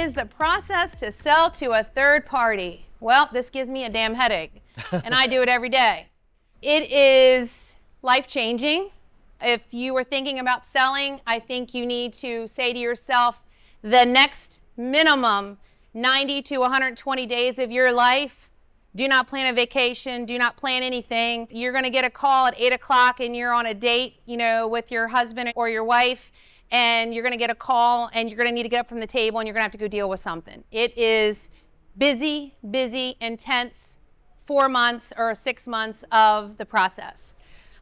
is the process to sell to a third party? Well, this gives me a damn headache, and I do it every day. It is life-changing. If you were thinking about selling, I think you need to say to yourself, the next minimum 90 to 120 days of your life, do not plan a vacation, do not plan anything. You're going to get a call at 8 o'clock and you're on a date, with your husband or your wife, and you're going to get a call and you're going to need to get up from the table and you're going to have to go deal with something. It is busy, intense 4 months or 6 months of the process.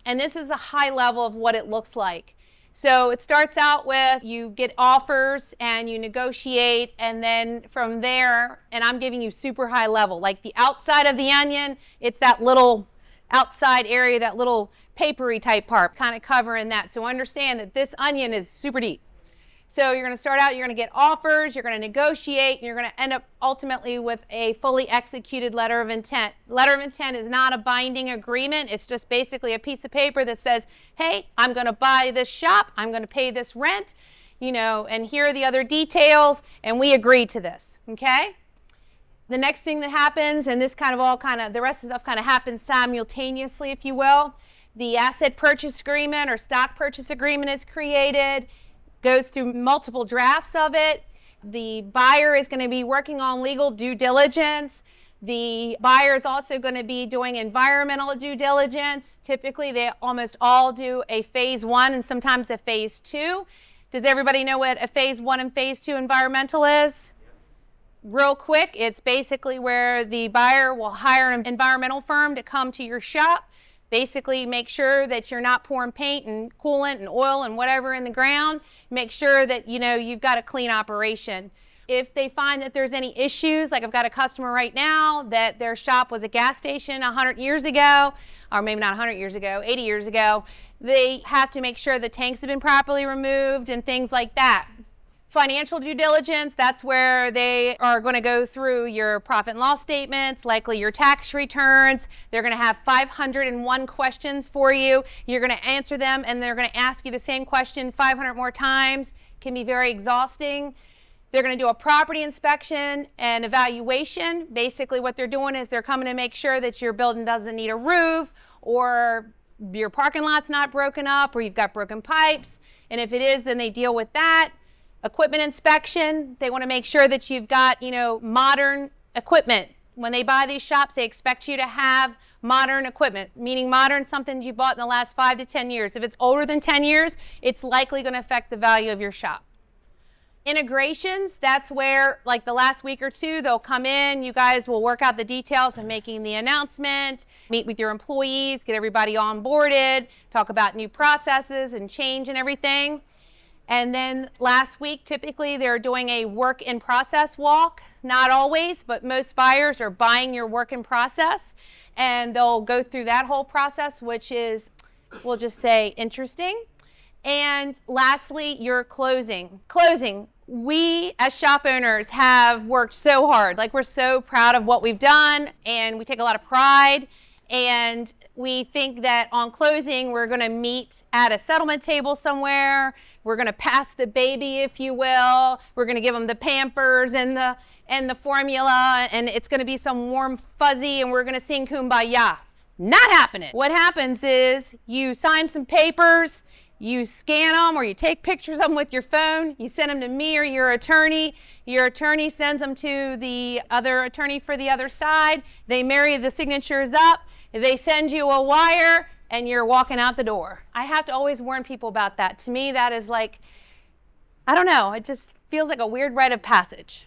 And this is a high level of what it looks like. So it starts out with you get offers and you negotiate, and then from there, and I'm giving you super high level, like the outside of the onion, it's that little outside area, that little papery type part, kind of covering that. So understand that this onion is super deep. So you're going to start out, you're going to get offers, you're going to negotiate, and you're going to end up ultimately with a fully executed letter of intent. Letter of intent is not a binding agreement. It's just basically a piece of paper that says, hey, I'm going to buy this shop, I'm going to pay this rent, and here are the other details, and we agree to this, okay? The next thing that happens, and this the rest of the stuff kind of happens simultaneously, if you will. The asset purchase agreement or stock purchase agreement is created, goes through multiple drafts of it. The buyer is going to be working on legal due diligence. The buyer is also going to be doing environmental due diligence. Typically, they almost all do a phase 1 and sometimes a phase 2. Does everybody know what a phase 1 and phase 2 environmental is? Real quick, it's basically where the buyer will hire an environmental firm to come to your shop, basically make sure that you're not pouring paint and coolant and oil and whatever in the ground. Make sure that you've got a clean operation. If they find that there's any issues, like I've got a customer right now that their shop was a gas station 100 years ago, or maybe not 100 years ago, 80 years ago, they have to make sure the tanks have been properly removed and things like that. Financial due diligence, that's where they are going to go through your profit and loss statements, likely your tax returns. They're going to have 501 questions for you. You're going to answer them, and they're going to ask you the same question 500 more times. It can be very exhausting. They're going to do a property inspection and evaluation. Basically what they're doing is they're coming to make sure that your building doesn't need a roof, or your parking lot's not broken up, or you've got broken pipes. And if it is, then they deal with that. Equipment inspection, they want to make sure that you've got, modern equipment. When they buy these shops, they expect you to have modern equipment, meaning modern, something you bought in the last 5 to 10 years. If it's older than 10 years, it's likely going to affect the value of your shop. Integrations, that's where, like the last week or two, they'll come in, you guys will work out the details of making the announcement, meet with your employees, get everybody onboarded, talk about new processes and change and everything. And then last week, typically they're doing a work in process walk. Not always, but most buyers are buying your work in process, and they'll go through that whole process, which is, we'll just say, interesting. And lastly, your closing. Closing. We as shop owners have worked so hard. Like, we're so proud of what we've done, and we take a lot of pride. And we think that on closing, we're going to meet at a settlement table somewhere. We're going to pass the baby, if you will. We're going to give them the Pampers and the formula, and it's going to be some warm fuzzy, and we're going to sing Kumbaya. Not happening. What happens is you sign some papers, you scan them, or you take pictures of them with your phone, you send them to me or your attorney. Your attorney sends them to the other attorney for the other side. They marry the signatures up. They send you a wire, and you're walking out the door. I have to always warn people about that. To me, that is like, I don't know, it just feels like a weird rite of passage.